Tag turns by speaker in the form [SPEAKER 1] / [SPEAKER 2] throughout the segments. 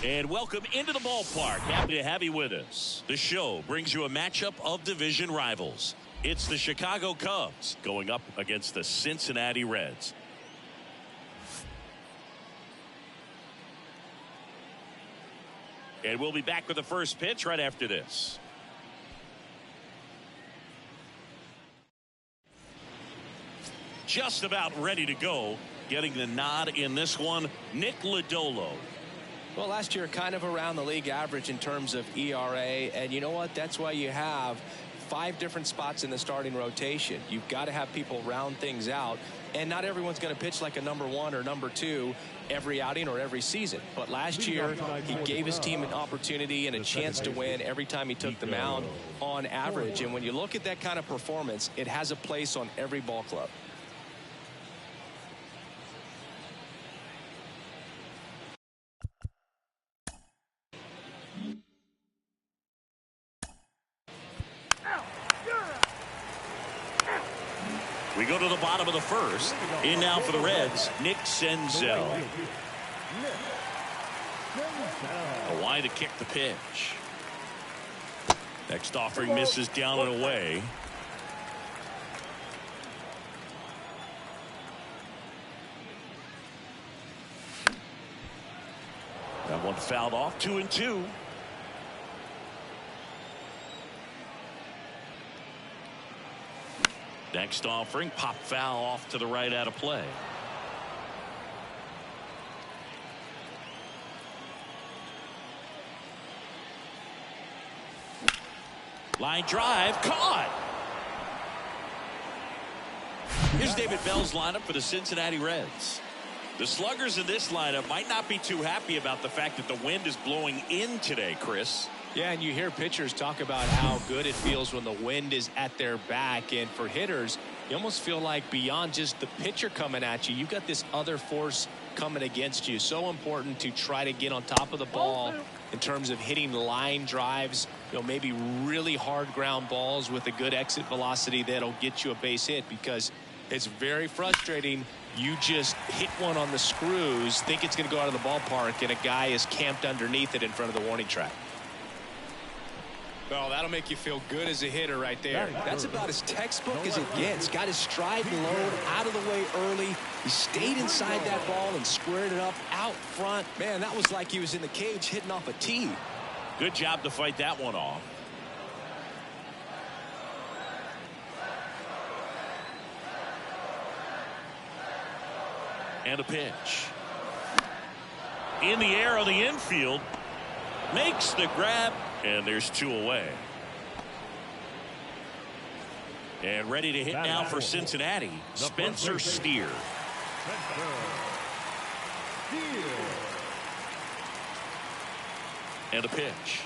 [SPEAKER 1] And welcome into the ballpark. Happy to have you with us. The show brings you a matchup of division rivals. It's the Chicago Cubs going up against the Cincinnati Reds. And we'll be back with the first pitch right after this. Just about ready to go. Getting the nod in this one, Nick Lodolo.
[SPEAKER 2] Well, last year kind of around the league average in terms of ERA, and you know what? That's why you have 5 different spots in the starting rotation. You've got to have people round things out, and not everyone's going to pitch like a number 1 or number 2 every outing or every season. But last year, he gave his team an opportunity and a chance to win every time he took the mound on average. And when you look at that kind of performance, it has a place on every ball club.
[SPEAKER 1] We go to the bottom of the first. In now for the Reds, Nick Senzel. A wide to kick the pitch. Next offering misses down and away. That one fouled off. 2-2. Next offering, pop foul off to the right out of play. Line drive, caught. Here's David Bell's lineup for the Cincinnati Reds. The sluggers in this lineup might not be too happy about the fact that the wind is blowing in today, Chris.
[SPEAKER 2] Yeah, and you hear pitchers talk about how good it feels when the wind is at their back. And for hitters, you almost feel like beyond just the pitcher coming at you, you've got this other force coming against you. So important to try to get on top of the ball in terms of hitting line drives, maybe really hard ground balls with a good exit velocity that'll get you a base hit, because it's very frustrating. You just hit one on the screws, think it's going to go out of the ballpark, and a guy is camped underneath it in front of the warning track. Well, that'll make you feel good as a hitter right there. That's about as textbook as it gets. Got his stride and load out of the way early. He stayed inside that ball and squared it up out front. Man, that was like he was in the cage hitting off a tee.
[SPEAKER 1] Good job to fight that one off. And a pitch. In the air on the infield. Makes the grab. And there's 2 away. And ready to hit now for Cincinnati, Spencer Steer. And a pitch.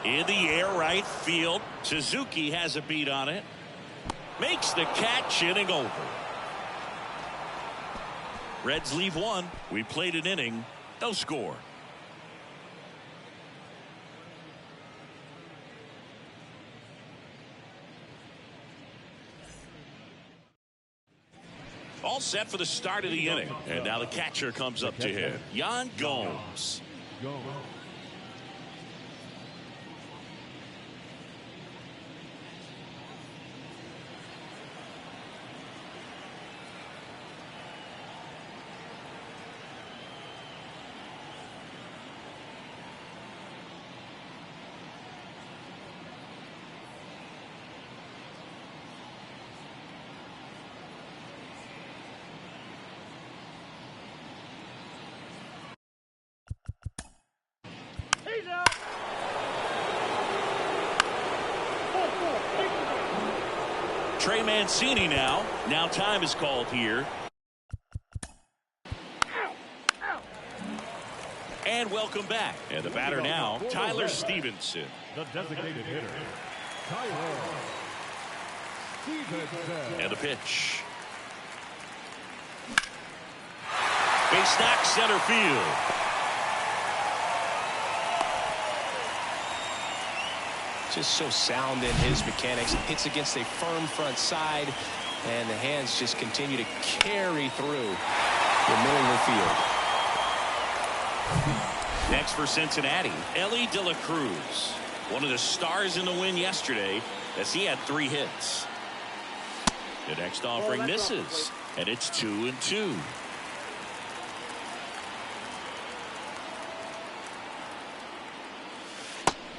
[SPEAKER 1] In the air right field. Suzuki has a beat on it. Makes the catch, inning over. Reds leave 1. We played an inning. No score. All set for the start of the inning. And now the catcher comes up to him. Yan Gomes. Trey Mancini now. Now time is called here. And welcome back. And the batter now, Tyler Stevenson.
[SPEAKER 3] The designated hitter, Tyler Stevenson.
[SPEAKER 1] And the pitch. Base knock, center field.
[SPEAKER 2] Just so sound in his mechanics. Hits against a firm front side, and the hands just continue to carry through the middle of the field.
[SPEAKER 1] Next for Cincinnati, Elly De La Cruz. One of the stars in the win yesterday as he had 3 hits. The next offering misses, and it's 2-2.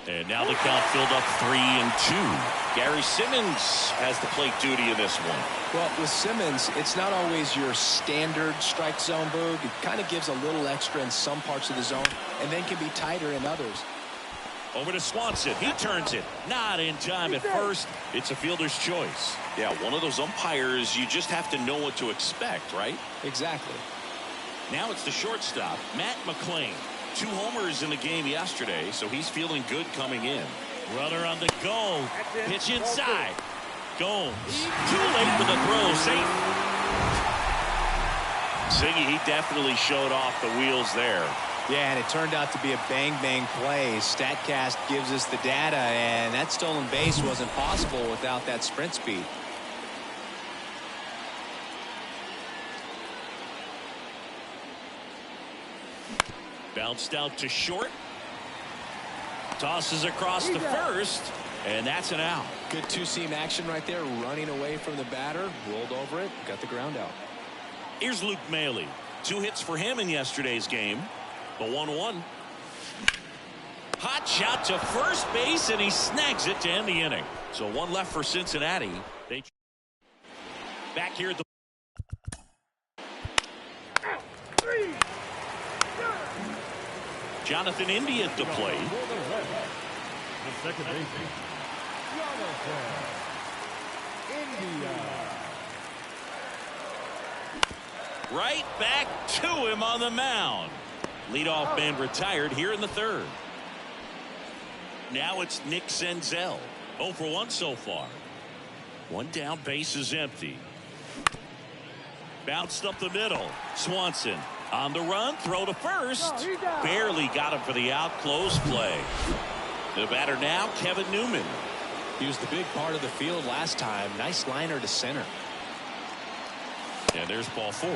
[SPEAKER 1] And now the count filled up 3-2. Gary Simmons has the plate duty in this one.
[SPEAKER 2] Well, with Simmons, it's not always your standard strike zone, Boog. It kind of gives a little extra in some parts of the zone and then can be tighter in others.
[SPEAKER 1] Over to Swanson. He turns it. Not in time at first. It's a fielder's choice. Yeah, one of those umpires you just have to know what to expect, right?
[SPEAKER 2] Exactly.
[SPEAKER 1] Now it's the shortstop, Matt McLain. 2 homers in the game yesterday, so he's feeling good coming in. Runner on the go. Pitch inside. Gomes. Too late for the throw. Safe. Ziggy, he definitely showed off the wheels there.
[SPEAKER 2] Yeah, and it turned out to be a bang-bang play. StatCast gives us the data, and that stolen base wasn't possible without that sprint speed.
[SPEAKER 1] Bounced out to short. Tosses across to first, and that's an out.
[SPEAKER 2] Good 2-seam action right there, running away from the batter, rolled over it, got the ground out.
[SPEAKER 1] Here's Luke Maile. 2 hits for him in yesterday's game. The 1-1. Hot shot to first base, and he snags it to end the inning. So 1 left for Cincinnati. They back here at the Jonathan India at the plate.
[SPEAKER 3] The second baseman, Jonathan India.
[SPEAKER 1] Right back to him on the mound. Leadoff man retired here in the 3rd. Now it's Nick Senzel. 0 for 1 so far. 1 down, base is empty. Bounced up the middle. Swanson on the run, throw to first. Barely got him for the out, close play. The batter now, Kevin Newman.
[SPEAKER 2] He was the big part of the field last time. Nice liner to center.
[SPEAKER 1] And there's ball 4.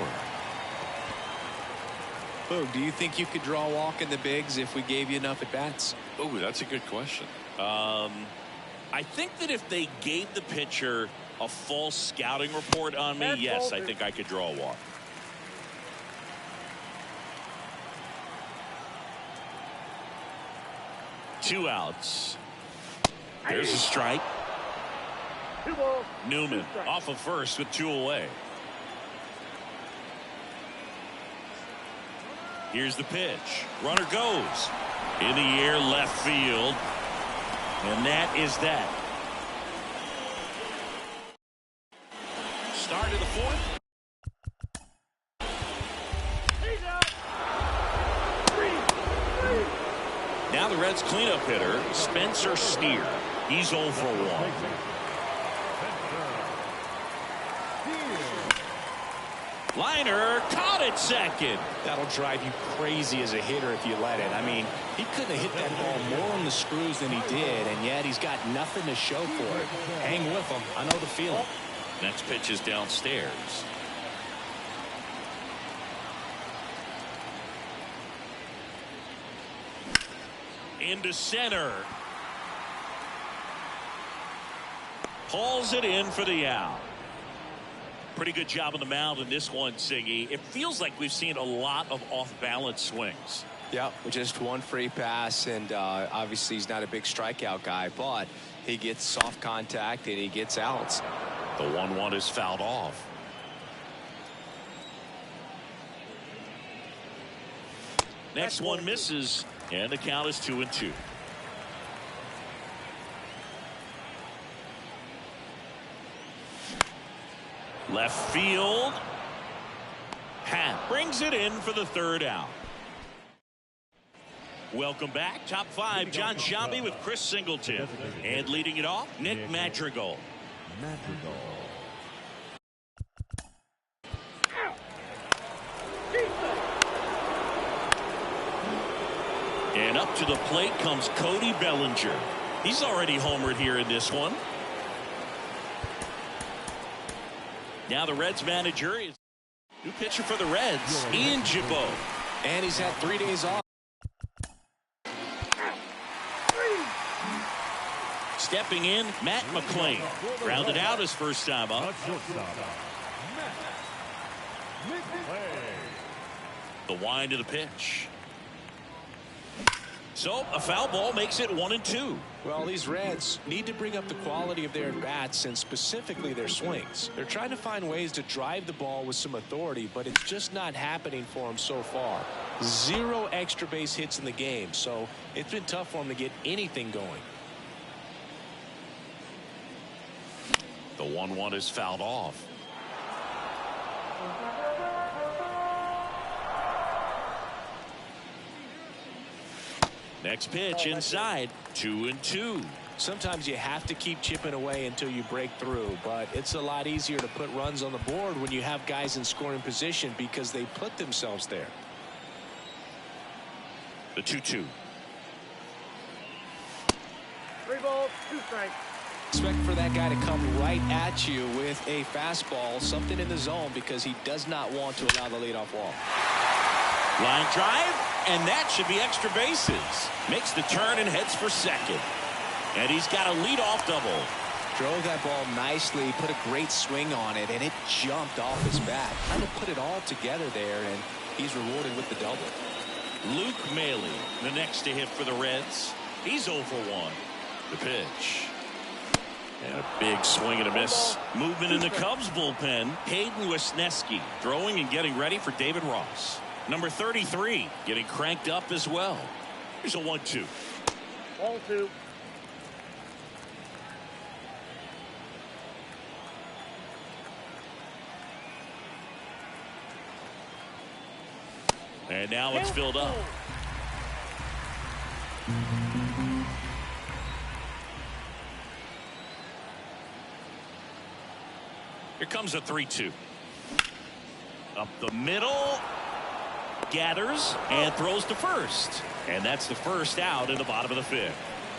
[SPEAKER 2] Boog, do you think you could draw a walk in the bigs if we gave you enough at bats?
[SPEAKER 1] Oh, that's a good question. I think that if they gave the pitcher a false scouting report on me, yes, I think I could draw a walk. Two outs. There's a strike. Newman off of first with 2 away. Here's the pitch. Runner goes in the air, left field, and that is that. Start of the 4th. Now the Reds cleanup hitter, Spencer Steer. He's 0 for 1. Liner caught it second.
[SPEAKER 2] That'll drive you crazy as a hitter if you let it. I mean, he couldn't have hit that ball more on the screws than he did, and yet he's got nothing to show for it. Hang with him. I know the feeling.
[SPEAKER 1] Next pitch is downstairs. Into center. Hauls it in for the out. Pretty good job on the mound in this one, Siggy. It feels like we've seen a lot of off-balance swings.
[SPEAKER 2] Yeah, just 1 free pass, and obviously he's not a big strikeout guy, but he gets soft contact and he gets outs.
[SPEAKER 1] The 1-1 is fouled off. Next one misses, and the count is 2-2. Left field. Pat brings it in for the 3rd out. Welcome back. Top 5, John Sciambi with Chris Singleton. And leading it off, Nick Madrigal. And up to the plate comes Cody Bellinger. He's already homered here in this one. Now the Reds manager is new pitcher for the Reds, Ian Gibaut.
[SPEAKER 2] And he's had 3 days off.
[SPEAKER 1] Stepping in, Matt McClain. Grounded out his first time up.
[SPEAKER 3] The shortstop, Matt McClain.
[SPEAKER 1] The wind of the pitch. So a foul ball makes it 1-2.
[SPEAKER 2] Well, these Reds need to bring up the quality of their at-bats and specifically their swings. They're trying to find ways to drive the ball with some authority, but it's just not happening for them so far. 0 extra base hits in the game, so it's been tough for them to get anything going.
[SPEAKER 1] The 1-1 is fouled off. Next pitch inside, 2-2.
[SPEAKER 2] Sometimes you have to keep chipping away until you break through, but it's a lot easier to put runs on the board when you have guys in scoring position because they put themselves there.
[SPEAKER 1] The 2-2.
[SPEAKER 3] 3 balls, 2 strikes.
[SPEAKER 2] Expect for that guy to come right at you with a fastball, something in the zone, because he does not want to allow the leadoff walk.
[SPEAKER 1] Line drive, and that should be extra bases. Makes the turn and heads for second. And he's got a leadoff double.
[SPEAKER 2] Drove that ball nicely, put a great swing on it, and it jumped off his bat. Trying to put it all together there, and he's rewarded with the double.
[SPEAKER 1] Luke Maile, the next to hit for the Reds. He's 0 for 1. The pitch. And a big swing and a miss. Movement in the Cubs bullpen. Hayden Wesneski throwing and getting ready for David Ross. Number 33 getting cranked up as well. Here's a 1-2.
[SPEAKER 3] Ball 2.
[SPEAKER 1] And now it's filled up. Here comes a 3-2. Up the middle. Gathers and throws to first. And that's the first out in the bottom of the 5th.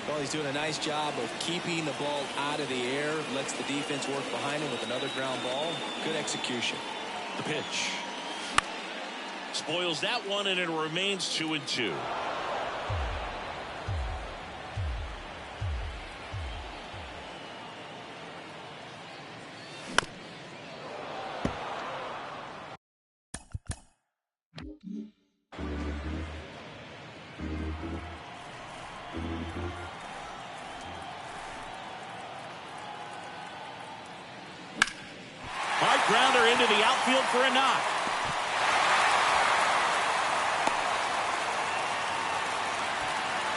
[SPEAKER 2] Well, he's doing a nice job of keeping the ball out of the air. Lets the defense work behind him with another ground ball. Good execution.
[SPEAKER 1] The pitch. Spoils that one, and it remains 2-2. Hard grounder into the outfield for a knock.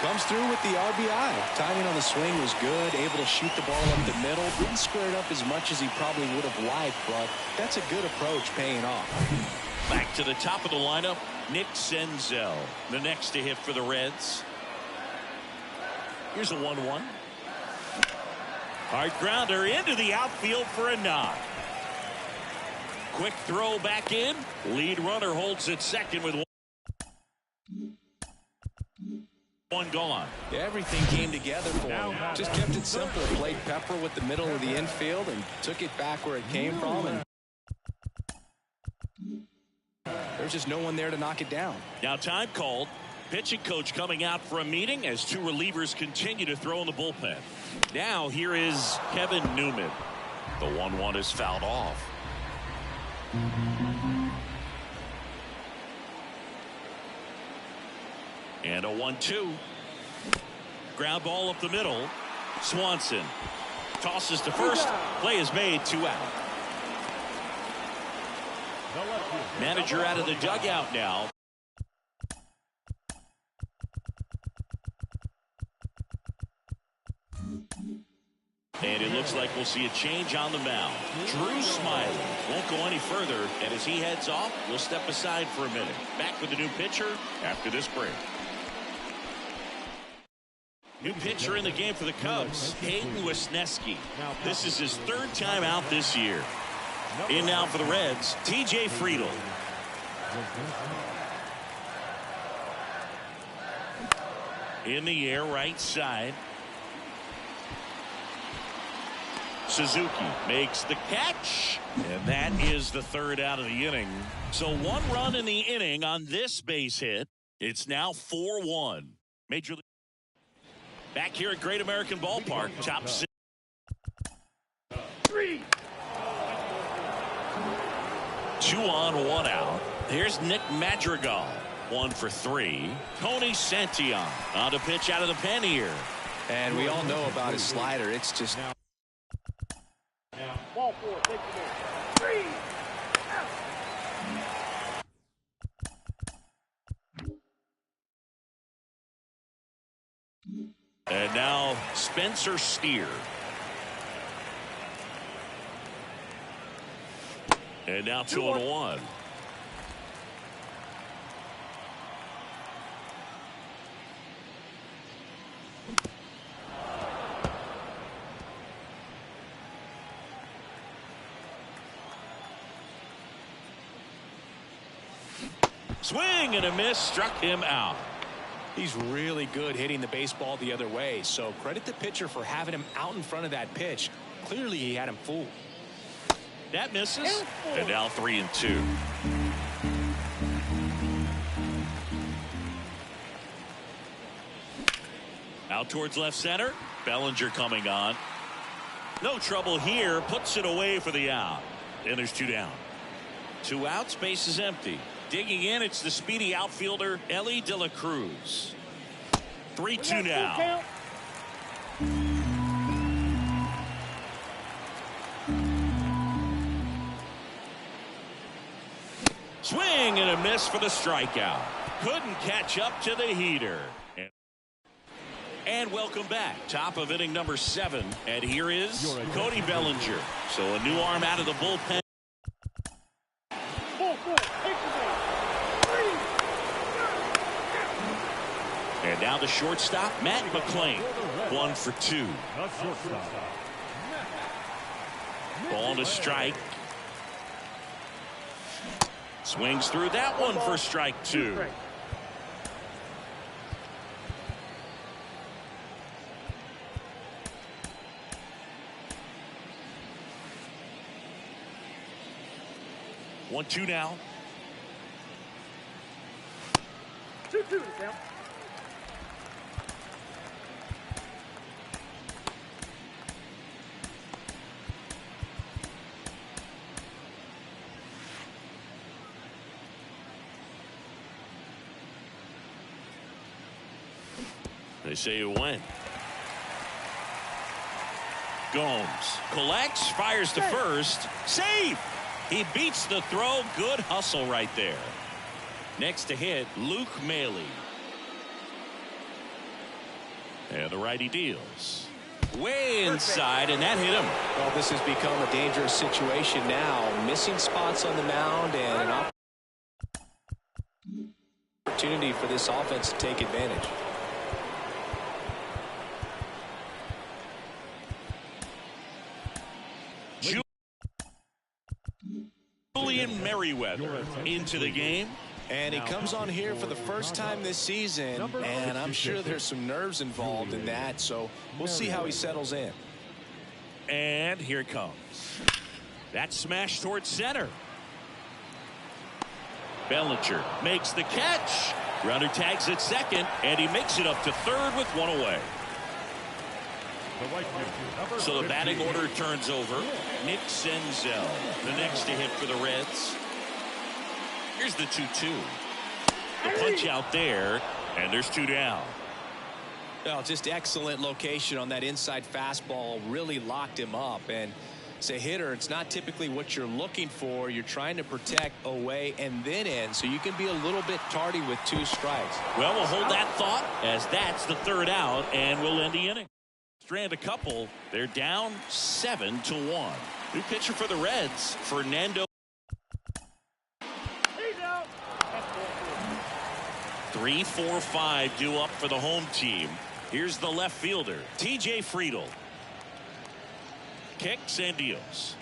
[SPEAKER 2] Comes through with the RBI. Timing on the swing was good. Able to shoot the ball up the middle. Didn't square it up as much as he probably would have liked, but that's a good approach paying off.
[SPEAKER 1] Back to the top of the lineup, Nick Senzel, the next to hit for the Reds. Here's a 1-1. Hard grounder into the outfield for a knock. Quick throw back in. Lead runner holds at second with one gone.
[SPEAKER 2] Everything came together for him. Just kept it simple. Played pepper with the middle of the infield and took it back where it came from. And there's just no one there to knock it down.
[SPEAKER 1] Now time called. Pitching coach coming out for a meeting as 2 relievers continue to throw in the bullpen. Now here is Kevin Newman. The 1-1 is fouled off. And a 1-2. Ground ball up the middle. Swanson tosses to first. Play is made, 2 out. Manager out of the dugout now. And it looks like we'll see a change on the mound. Drew Smiley won't go any further, and as he heads off, we'll step aside for a minute. Back with the new pitcher after this break. New pitcher in the game for the Cubs, Hayden Wesneski. This is his 3rd time out this year. In now for the Reds, T.J. Friedl. In the air, right side. Suzuki makes the catch, and that is the 3rd out of the inning. So 1 run in the inning on this base hit. It's now 4-1. Major League. Back here at Great American Ballpark, top 6.
[SPEAKER 3] 3.
[SPEAKER 1] 2 on, 1 out. Here's Nick Madrigal. 1 for 3. Tony Santillan on the pitch out of the pen here.
[SPEAKER 2] And we all know about his slider. It's just
[SPEAKER 3] Now. Ball 4. Take the ball. 3.
[SPEAKER 1] And now Spencer Steer. And now 2 on 1. Swing and a miss, struck him out.
[SPEAKER 2] he's really good hitting the baseball the other way. So credit the pitcher for having him out in front of that pitch. Clearly he had him fooled.
[SPEAKER 1] That misses. And now 3 and 2. Out towards left center. Bellinger coming on. No trouble here. Puts it away for the out. And there's 2 down. 2 outs. Base is empty. Digging in, it's the speedy outfielder Elly De La Cruz. 3-2 now. Swing and a miss for the strikeout. Couldn't catch up to the heater. And welcome back. Top of inning number 7. And here is Cody Bellinger. So a new arm out of the bullpen. And now the shortstop, Matt McClain. 1 for 2. Ball to strike. Swings through that one for strike 2. One, 2 now.
[SPEAKER 3] 2-2 to count.
[SPEAKER 1] They say you win. Gomes collects, fires to first. Safe! He beats the throw. Good hustle right there. Next to hit, Luke Maile. And the righty deals. Way inside, and that hit him.
[SPEAKER 2] Well, this has become a dangerous situation now. Missing spots on the mound and an opportunity for this offense to take advantage.
[SPEAKER 1] Julian Merryweather into the game.
[SPEAKER 2] And he comes on here for the first time this season, and I'm sure there's some nerves involved in that, so we'll see how he settles in.
[SPEAKER 1] And here it comes. That smash towards center. Bellinger makes the catch. Runner tags at second, and he makes it up to third with 1 away. So the batting order turns over. Nick Senzel, the next to hit for the Reds. Here's the 2-2. The punch out there, and there's 2 down.
[SPEAKER 2] Well, just excellent location on that inside fastball. Really locked him up. And as a hitter, it's not typically what you're looking for. You're trying to protect away and then in, so you can be a little bit tardy with 2 strikes.
[SPEAKER 1] Well, we'll hold that thought as that's the 3rd out, and we'll end the inning. Strand a couple. They're down 7-1. New pitcher for the Reds, Fernando. 3-4-5 due up for the home team. Here's the left fielder, TJ Friedl. Kicks and deals.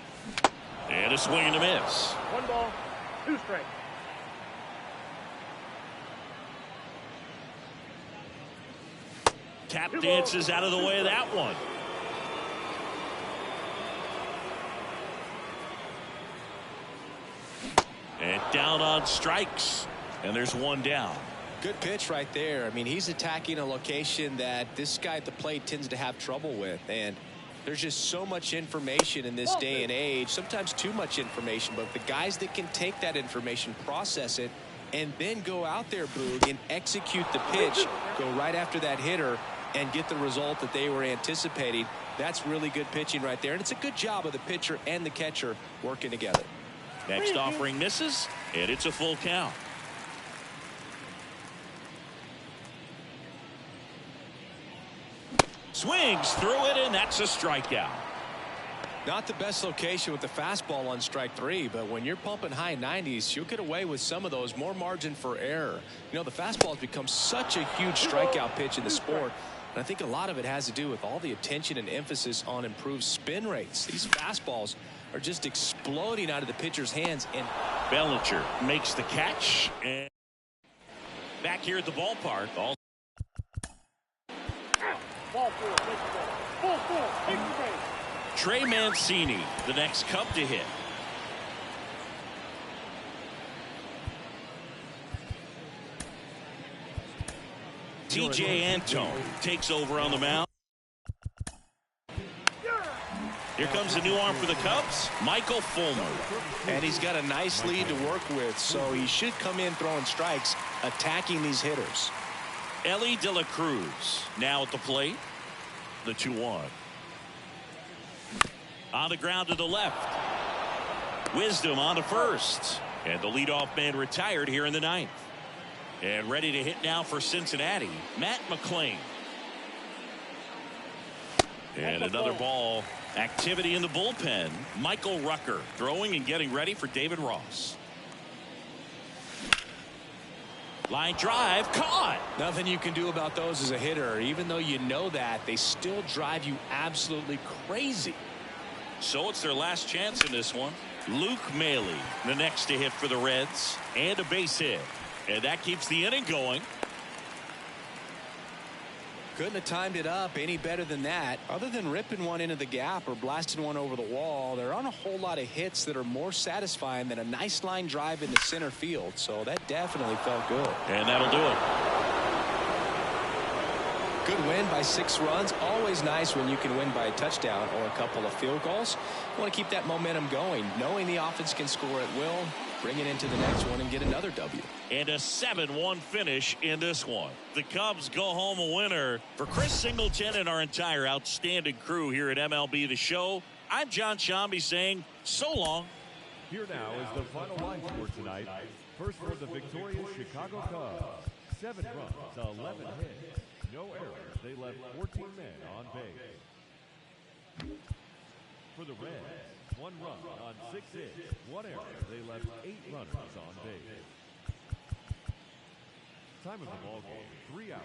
[SPEAKER 1] And a swing and a miss.
[SPEAKER 3] 1 ball, 2 strikes.
[SPEAKER 1] Tap dances out of the way of that one. And down on strikes. And there's 1 down.
[SPEAKER 2] Good pitch right there. I mean, he's attacking a location that this guy at the plate tends to have trouble with. And there's just so much information in this day and age, sometimes too much information. But the guys that can take that information, process it, and then go out there, Boog, and execute the pitch, go right after that hitter, and get the result that they were anticipating, that's really good pitching right there. And it's a good job of the pitcher and the catcher working together.
[SPEAKER 1] Next offering misses, and it's a full count. Swings through it, and that's a strikeout.
[SPEAKER 2] Not the best location with the fastball on strike 3, but when you're pumping high 90s, you'll get away with some of those, more margin for error. You know, the fastball has become such a huge strikeout pitch in the sport, and I think a lot of it has to do with all the attention and emphasis on improved spin rates. These fastballs are just exploding out of the pitcher's hands. And
[SPEAKER 1] Bellinger makes the catch, and back here at the ballpark.
[SPEAKER 3] Ball 4, take the ball. Ball 4, take the base.
[SPEAKER 1] Trey Mancini, the next Cub to hit. TJ Antone takes over on the mound. Here comes a new arm for the Cubs, Michael Fulmer.
[SPEAKER 2] And he's got a nice lead to work with, so he should come in throwing strikes, attacking these hitters.
[SPEAKER 1] Elly De La Cruz now at the plate. The 2-1. On the ground to the left. Wisdom on to first. And the leadoff man retired here in the 9th. And ready to hit now for Cincinnati, Matt McClain. And another ball. Activity in the bullpen. Michael Rucker throwing and getting ready for David Ross. Line drive, caught.
[SPEAKER 2] Nothing you can do about those as a hitter. Even though you know that, they still drive you absolutely crazy.
[SPEAKER 1] So it's their last chance in this one. Luke Maile, the next to hit for the Reds, and a base hit. And that keeps the inning going.
[SPEAKER 2] Couldn't have timed it up any better than that. Other than ripping one into the gap or blasting one over the wall, there aren't a whole lot of hits that are more satisfying than a nice line drive into center field. So that definitely felt good.
[SPEAKER 1] And that'll do it.
[SPEAKER 2] Good win by 6 runs. Always nice when you can win by a touchdown or a couple of field goals. You want to keep that momentum going, knowing the offense can score at will, bring it into the next one and get another W.
[SPEAKER 1] And a 7-1 finish in this one. The Cubs go home a winner. For Chris Singleton and our entire outstanding crew here at MLB The Show, I'm John Shambi saying so long.
[SPEAKER 4] Here now is the final line score tonight. First for the victorious Chicago Cubs. 7 runs, 11 hits, no errors. They left 14 men on base. For the Reds, 1 run on 6 hits, 1 error. They left 8 runners on base. Time of the ball game, 3 hours.